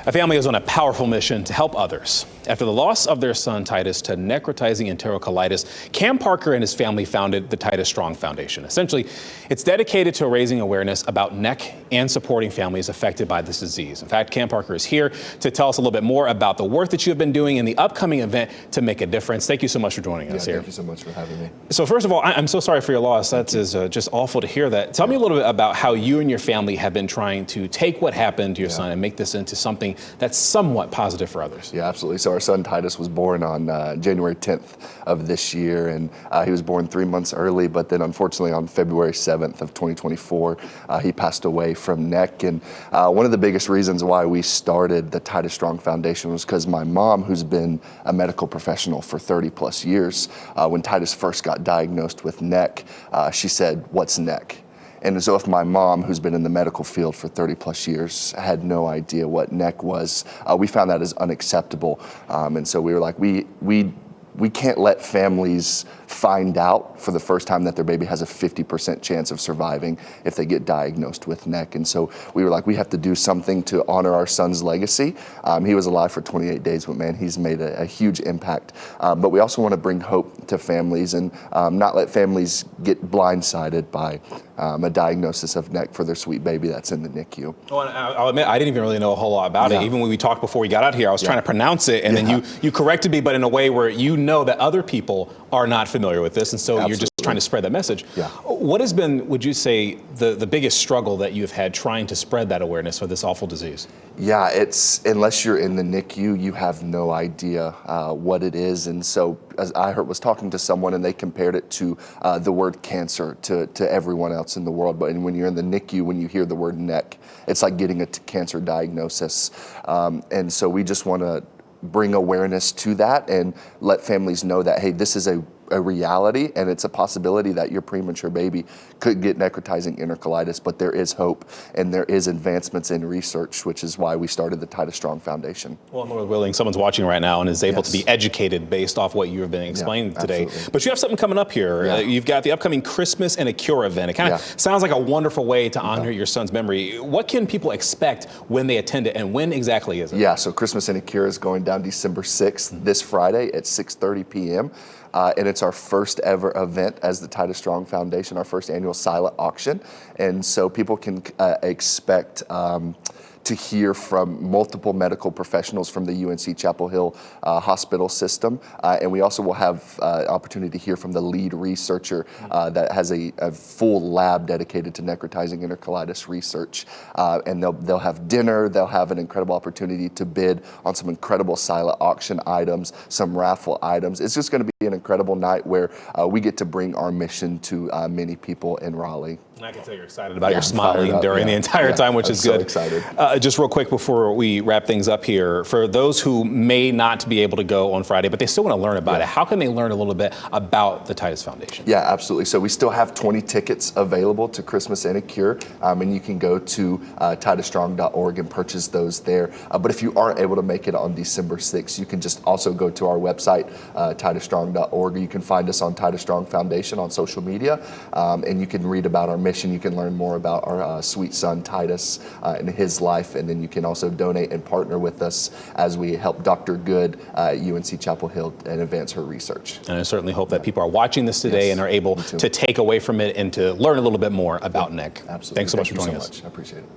A family is on a powerful mission to help others. After the loss of their son Titus to necrotizing enterocolitis, Cam Parker and his family founded the Titus Strong Foundation. Essentially, it's dedicated to raising awareness about NEC and supporting families affected by this disease. In fact, Cam Parker is here to tell us a little bit more about the work that you have been doing in the upcoming event to make a difference. Thank you so much for joining us here. Thank you so much for having me. So first of all, I'm so sorry for your loss. That is just awful to hear that. Tell me a little bit about how you and your family have been trying to take what happened to your son and make this into something that's somewhat positive for others. Yeah, absolutely. So our son Titus was born on January 10th of this year, and he was born 3 months early, but then unfortunately on February 7th of 2024, he passed away from NEC. And one of the biggest reasons why we started the Titus Strong Foundation was because my mom, who's been a medical professional for 30 plus years, when Titus first got diagnosed with NEC, she said, "What's NEC?" And so if my mom, who's been in the medical field for 30 plus years, had no idea what NEC was, we found that as unacceptable. And so we were like, we can't let families find out for the first time that their baby has a 50% chance of surviving if they get diagnosed with NEC. And so we were like, we have to do something to honor our son's legacy. He was alive for 28 days, but man, he's made a huge impact. But we also want to bring hope to families and not let families get blindsided by a diagnosis of NEC for their sweet baby that's in the NICU. Well, I'll admit, I didn't even really know a whole lot about it. Even when we talked before we got out here, I was trying to pronounce it, and then you corrected me, but in a way where you know that other people are not familiar with this, and so you're just trying to spread that message. What has been, would you say, the biggest struggle that you've had trying to spread that awareness for this awful disease? Yeah, it's, unless you're in the NICU, you have no idea what it is. And so as I was talking to someone and they compared it to the word cancer to everyone else in the world. But when you're in the NICU, when you hear the word NEC, it's like getting a cancer diagnosis. And so we just want to bring awareness to that and let families know that, hey, this is a reality, and it's a possibility that your premature baby could get necrotizing enterocolitis, but there is hope and there is advancements in research, which is why we started the Titus Strong Foundation. Well, Lord willing, someone's watching right now and is able to be educated based off what you have been explaining today. Absolutely. But you have something coming up here. You've got the upcoming Christmas and a Cure event. It kind of sounds like a wonderful way to honor your son's memory. What can people expect when they attend it, and when exactly is it? Yeah, so Christmas and a Cure is going down December 6th, this Friday at 6:30 p.m. And it's our first ever event as the Titus Strong Foundation, our first annual silent auction. And so people can expect to hear from multiple medical professionals from the UNC Chapel Hill hospital system. And we also will have opportunity to hear from the lead researcher that has a full lab dedicated to necrotizing enterocolitis research. And they'll have dinner, they'll have an incredible opportunity to bid on some incredible silent auction items, some raffle items. It's just going to be an incredible night where we get to bring our mission to many people in Raleigh. And I can tell you're excited about it. You're smiling during the entire time, which is good. So excited. Just real quick before we wrap things up here, for those who may not be able to go on Friday, but they still want to learn about it, how can they learn a little bit about the Titus Foundation? Yeah, absolutely. So we still have 20 tickets available to Christmas and a Cure, and you can go to titusstrong.org and purchase those there. But if you aren't able to make it on December 6th, you can just also go to our website, titusstrong.org. You can find us on Titus Strong Foundation on social media, and you can read about our mission. You can learn more about our sweet son Titus and his life, and then you can also donate and partner with us as we help Dr. Good at UNC Chapel Hill and advance her research. And I certainly hope that people are watching this today and are able to take away from it and to learn a little bit more about NEC. Absolutely. Thanks so much for joining us. I appreciate it.